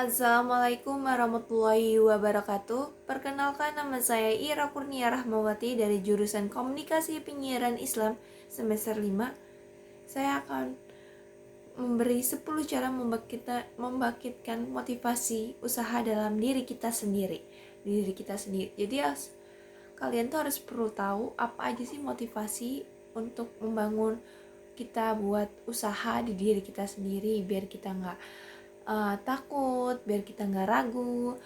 Assalamualaikum warahmatullahi wabarakatuh. Perkenalkan, nama saya Ira Kurnia Rahmawati dari jurusan Komunikasi Penyiaran Islam semester 5. Saya akan memberi 10 cara membangkitkan motivasi usaha dalam diri kita sendiri. Jadi kalian tuh harus perlu tahu apa aja sih motivasi untuk membangun kita buat usaha di diri kita sendiri, biar kita nggak takut, biar kita nggak ragu.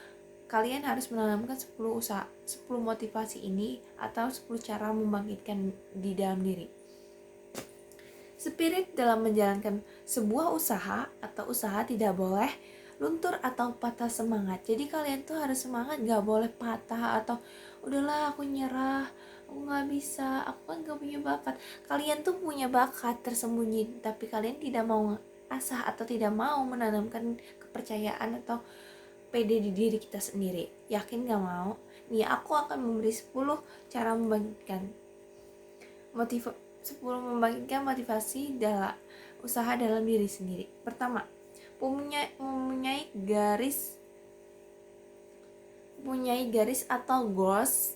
Kalian harus menanamkan 10 motivasi ini atau 10 cara membangkitkan di dalam diri. Spirit dalam menjalankan sebuah usaha atau usaha tidak boleh luntur atau patah semangat. Jadi kalian tuh harus semangat, gak boleh patah atau udahlah aku nyerah, aku gak bisa, aku kan gak punya bakat. Kalian tuh punya bakat tersembunyi, tapi kalian tidak mau asah atau tidak mau menanamkan kepercayaan atau pede di diri kita sendiri. Yakin gak mau? Nih, aku akan memberi 10 cara membangkitkan 10 membangkitkan motivasi dalam usaha dalam diri sendiri. Pertama, mempunyai garis atau goals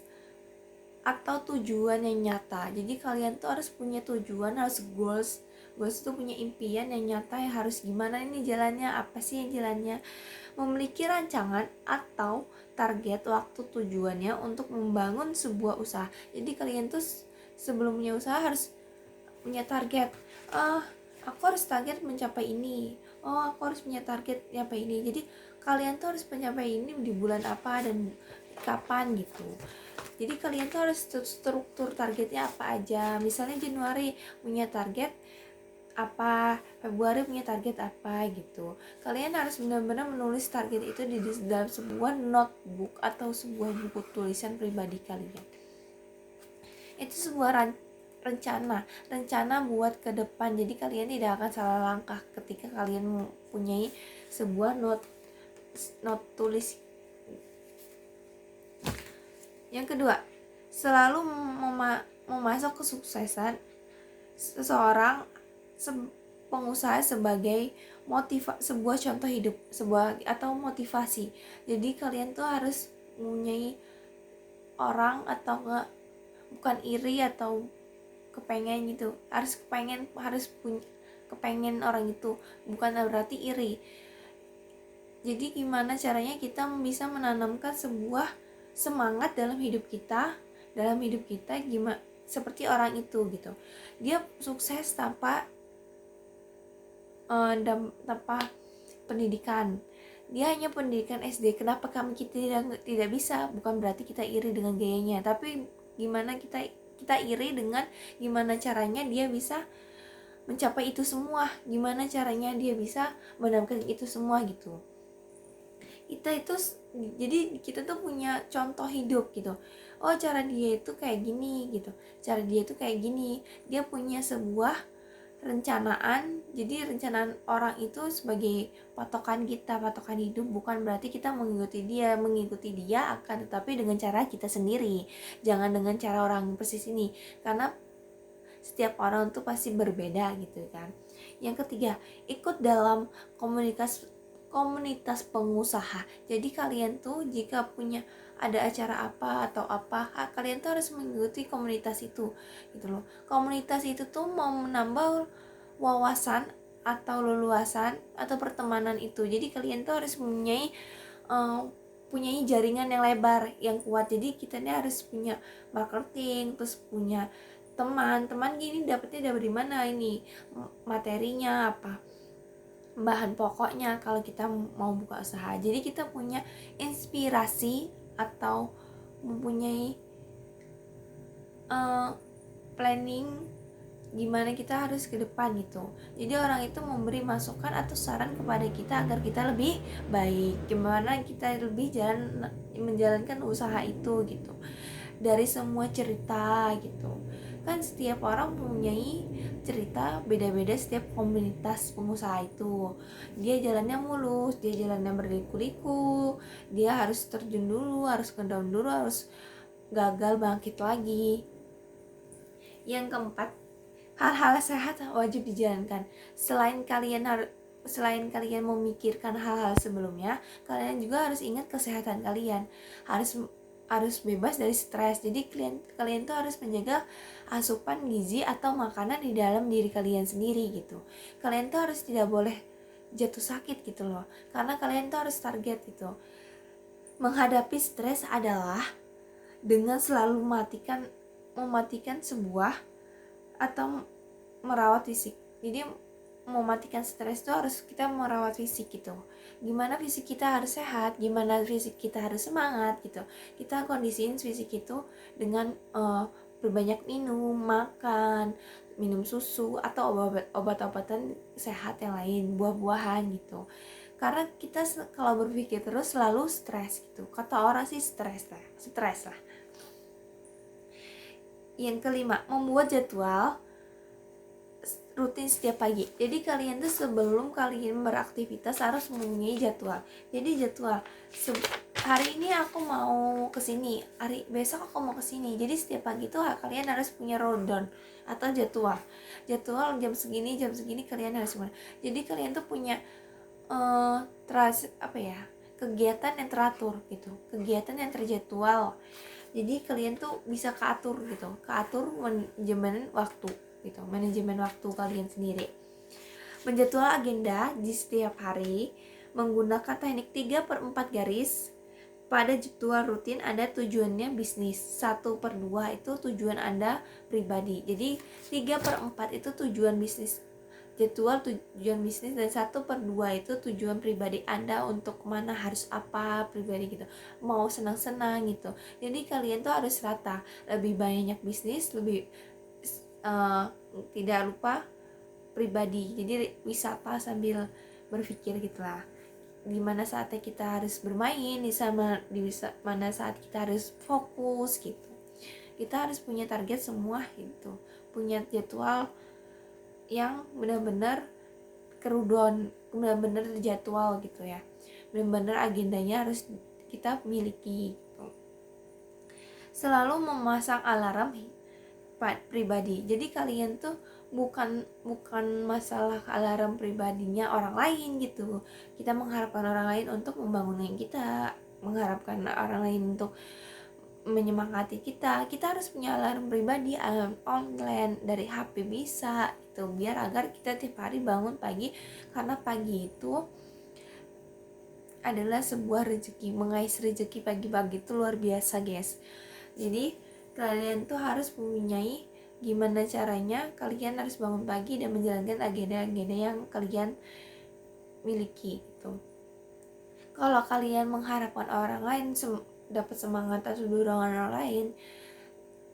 atau tujuan yang nyata. Jadi kalian tuh harus punya tujuan, harus goals itu punya impian yang nyata, yang harus gimana ini jalannya, apa sih yang jalannya. Memiliki rancangan atau target waktu tujuannya untuk membangun sebuah usaha. Jadi kalian tuh sebelum punya usaha harus punya target. Aku harus target mencapai ini. Aku harus punya target mencapai ini. Jadi kalian tuh harus mencapai ini di bulan apa dan kapan gitu. Jadi kalian tuh harus struktur targetnya apa aja. Misalnya Januari punya target apa, Februari punya target apa gitu. Kalian harus benar-benar menulis target itu di dalam sebuah notebook atau sebuah buku tulisan pribadi kalian. Itu sebuah rencana buat ke depan. Jadi kalian tidak akan salah langkah ketika kalian mempunyai sebuah not tulis. Yang kedua, selalu memasok kesuksesan seseorang pengusaha sebagai sebuah contoh hidup, atau motivasi. Jadi kalian tuh harus mempunyai orang atau bukan iri atau kepengen gitu, harus punya kepengen orang itu, bukan berarti iri. Jadi gimana caranya kita bisa menanamkan sebuah semangat dalam hidup kita gimana seperti orang itu gitu. Dia sukses tanpa pendidikan. Dia hanya pendidikan SD. Kenapa kita tidak bisa? Bukan berarti kita iri dengan gayanya, tapi gimana kita iri dengan gimana caranya dia bisa mencapai itu semua, gimana caranya dia bisa mendapatkan itu semua gitu. Jadi kita tuh punya contoh hidup gitu. Cara dia itu kayak gini gitu, cara dia itu kayak gini. Dia punya sebuah rencanaan. Jadi rencanaan orang itu sebagai patokan hidup. Bukan berarti kita mengikuti dia akan tetapi dengan cara kita sendiri, jangan dengan cara orang persis ini, karena setiap orang tuh pasti berbeda gitu kan. Yang ketiga, ikut dalam komunitas pengusaha. Jadi kalian tuh jika ada acara apa, kalian tuh harus mengikuti komunitas itu gitu loh. Komunitas itu tuh mau menambah wawasan atau leluasan atau pertemanan itu. Jadi kalian tuh harus mempunyai jaringan yang lebar, yang kuat. Jadi kita ini harus punya marketing, terus punya teman gini, dapetnya dari mana ini materinya, apa bahan pokoknya kalau kita mau buka usaha. Jadi kita punya inspirasi atau mempunyai planning gimana kita harus ke depan gitu. Jadi orang itu memberi masukan atau saran kepada kita agar kita lebih baik, gimana kita lebih menjalankan usaha itu gitu. Dari semua cerita gitu kan, setiap orang mempunyai cerita beda-beda. Setiap komunitas pengusaha itu dia jalannya mulus, dia jalannya berliku-liku, dia harus terjun dulu, harus ke down dulu, harus gagal bangkit lagi. Yang keempat, hal-hal sehat wajib dijalankan. Selain kalian selain kalian memikirkan hal-hal sebelumnya, kalian juga harus ingat kesehatan kalian, harus bebas dari stres. Jadi kalian tuh harus menjaga asupan gizi atau makanan di dalam diri kalian sendiri gitu. Kalian tuh harus tidak boleh jatuh sakit gitu loh, karena kalian tuh harus target gitu. Menghadapi stres adalah dengan selalu mematikan sebuah atau merawat fisik. Jadi mematikan stres itu harus kita merawat fisik gitu. Gimana fisik kita harus sehat, gimana fisik kita harus semangat gitu. Kita kondisiin fisik itu dengan berbanyak makan, minum susu atau obat-obatan sehat yang lain, buah-buahan gitu. Karena kita kalau berpikir terus selalu stres gitu. Kata orang sih stres lah. Yang kelima, membuat jadwal rutin setiap pagi. Jadi kalian tuh sebelum kalian beraktivitas harus mempunyai jadwal. Jadi jadwal hari ini aku mau kesini, hari besok aku mau kesini. Jadi setiap pagi tuh kalian harus punya rundown atau jadwal jam segini kalian harus gimana. Jadi kalian tuh punya kegiatan yang teratur gitu, kegiatan yang terjadwal. Jadi kalian tuh bisa keatur manajemen waktu gitu, manajemen waktu kalian sendiri. Menjadwal agenda di setiap hari menggunakan teknik 3/4 garis. Pada jadwal rutin ada tujuannya bisnis, 1/2 itu tujuan Anda pribadi. Jadi 3/4 itu tujuan bisnis, jadwal tujuan bisnis, dan 1/2 itu tujuan pribadi Anda untuk mana, harus apa pribadi gitu, mau senang-senang gitu. Jadi kalian tuh harus rata, lebih banyak bisnis, lebih tidak lupa pribadi. Jadi wisata sambil berpikir gitulah, di mana saatnya kita harus bermain, di mana saat kita harus fokus gitu. Kita harus punya target semua gitu, punya jadwal yang benar-benar kerudon, benar-benar jadwal gitu ya, benar-benar agendanya harus kita miliki gitu. Selalu memasang alarm pribadi. Jadi kalian tuh bukan masalah alarm pribadinya orang lain gitu. Kita mengharapkan orang lain untuk membangunkan kita, mengharapkan orang lain untuk menyemangati kita. Kita harus punya alarm pribadi, alarm online dari HP bisa itu, biar agar kita tiap hari bangun pagi, karena pagi itu adalah sebuah rezeki. Mengais rezeki pagi-pagi itu luar biasa guys. Jadi kalian tuh harus mempunyai gimana caranya kalian harus bangun pagi dan menjalankan agenda-agenda yang kalian miliki gitu. Kalau kalian mengharapkan orang lain dapat semangat atau dorongan orang lain,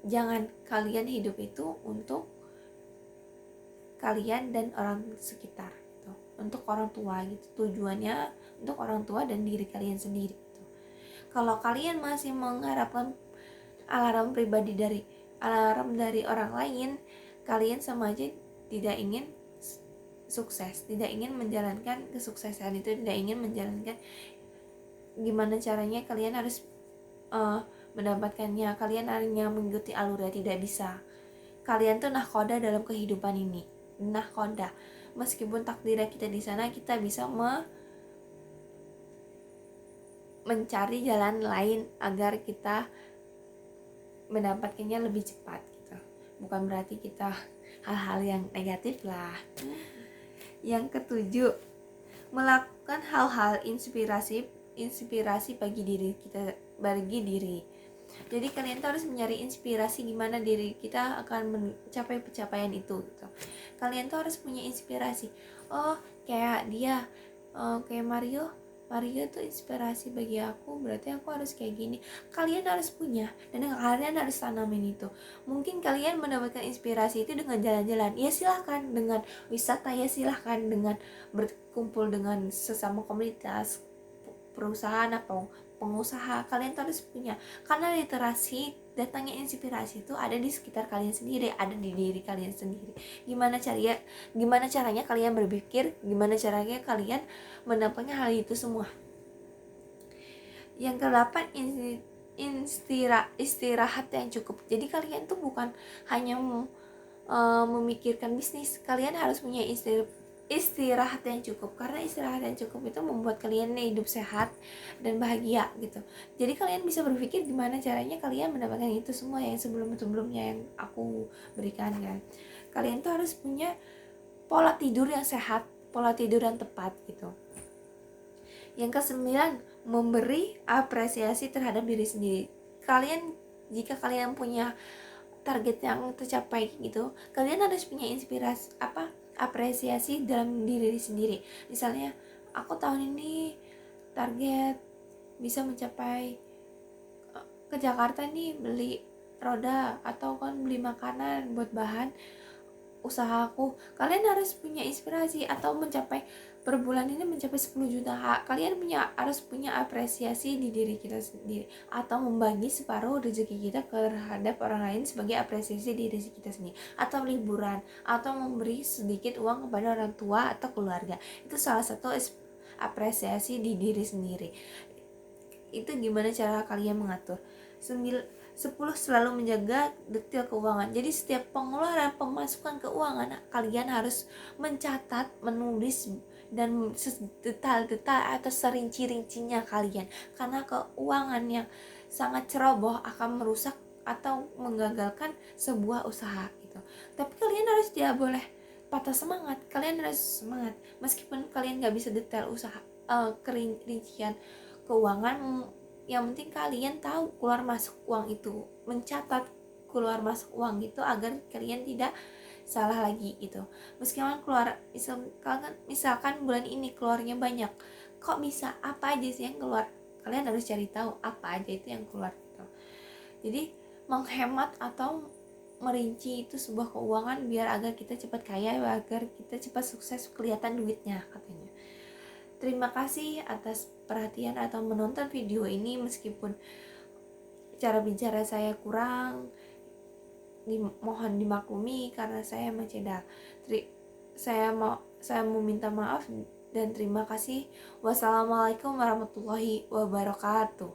jangan kalian hidup itu untuk kalian dan orang sekitar gitu, untuk orang tua gitu. Tujuannya untuk orang tua dan diri kalian sendiri gitu. Kalau kalian masih mengharapkan alarm dari orang lain, kalian sama aja tidak ingin sukses, tidak ingin menjalankan kesuksesan itu, tidak ingin menjalankan gimana caranya kalian harus mendapatkannya. Kalian hanya mengikuti alurnya, tidak bisa. Kalian tuh nahkoda dalam kehidupan ini, nahkoda. Meskipun takdirnya kita di sana, kita bisa mencari jalan lain agar kita mendapatkannya lebih cepat gitu. Bukan berarti kita hal-hal yang negatif lah. Yang ketujuh, melakukan hal-hal inspirasi bagi diri. Jadi kalian tuh harus mencari inspirasi gimana diri kita akan mencapai pencapaian itu gitu. Kalian tuh harus punya inspirasi. Oh, kayak dia, kayak Mario itu inspirasi bagi aku, berarti aku harus kayak gini. Kalian harus punya, dan kalian harus tanamin itu. Mungkin kalian mendapatkan inspirasi itu dengan jalan-jalan, ya silahkan. Dengan wisata, ya silahkan. Dengan berkumpul dengan sesama komunitas, perusahaan atau pengusaha, kalian harus punya. Karena literasi, datangnya inspirasi itu ada di sekitar kalian sendiri, ada di diri kalian sendiri. Gimana caranya kalian berpikir, gimana caranya kalian mendapatkan hal itu semua. Yang ke-8, istirahat yang cukup. Jadi kalian tuh bukan hanya memikirkan bisnis, kalian harus punya istirahat yang cukup, karena istirahat yang cukup itu membuat kalian hidup sehat dan bahagia gitu. Jadi kalian bisa berpikir gimana caranya kalian mendapatkan itu semua yang sebelumnya yang aku berikan kan. Kalian tuh harus punya pola tidur yang sehat, pola tidur yang tepat gitu. Yang kesembilan, memberi apresiasi terhadap diri sendiri. Jika kalian punya target yang tercapai gitu, kalian harus punya inspirasi apresiasi dalam diri sendiri. Misalnya aku tahun ini target bisa mencapai ke Jakarta nih, beli roda atau kan beli makanan buat bahan usahaku. Kalian harus punya inspirasi, atau mencapai per bulan ini mencapai 10 juta. Kalian harus punya apresiasi di diri kita sendiri, atau membagi separuh rezeki kita terhadap orang lain sebagai apresiasi di diri kita sendiri, atau liburan, atau memberi sedikit uang kepada orang tua atau keluarga. Itu salah satu apresiasi di diri sendiri. Itu gimana cara kalian mengatur. 10, selalu menjaga detail keuangan. Jadi setiap pengeluaran, pemasukan keuangan, kalian harus mencatat, menulis, dan detail-detail atau serinci-rincinya kalian. Karena keuangan yang sangat ceroboh akan merusak atau menggagalkan sebuah usaha gitu. Tapi kalian harus tidak boleh patah semangat. Kalian harus semangat meskipun kalian gak bisa detail usaha, kerincian keuangan. Yang penting kalian tahu keluar masuk uang itu, mencatat keluar masuk uang itu agar kalian tidak salah lagi gitu. Meskipun keluar misalkan bulan ini keluarnya banyak, kok bisa, apa aja sih yang keluar, kalian harus cari tahu apa aja itu yang keluar gitu. Jadi menghemat atau merinci itu sebuah keuangan biar agar kita cepat kaya, agar kita cepat sukses, kelihatan duitnya katanya. Terima kasih atas perhatian atau menonton video ini, meskipun cara bicara saya kurang, mohon dimaklumi karena saya mencedal. Saya mau minta maaf dan terima kasih. Wassalamualaikum warahmatullahi wabarakatuh.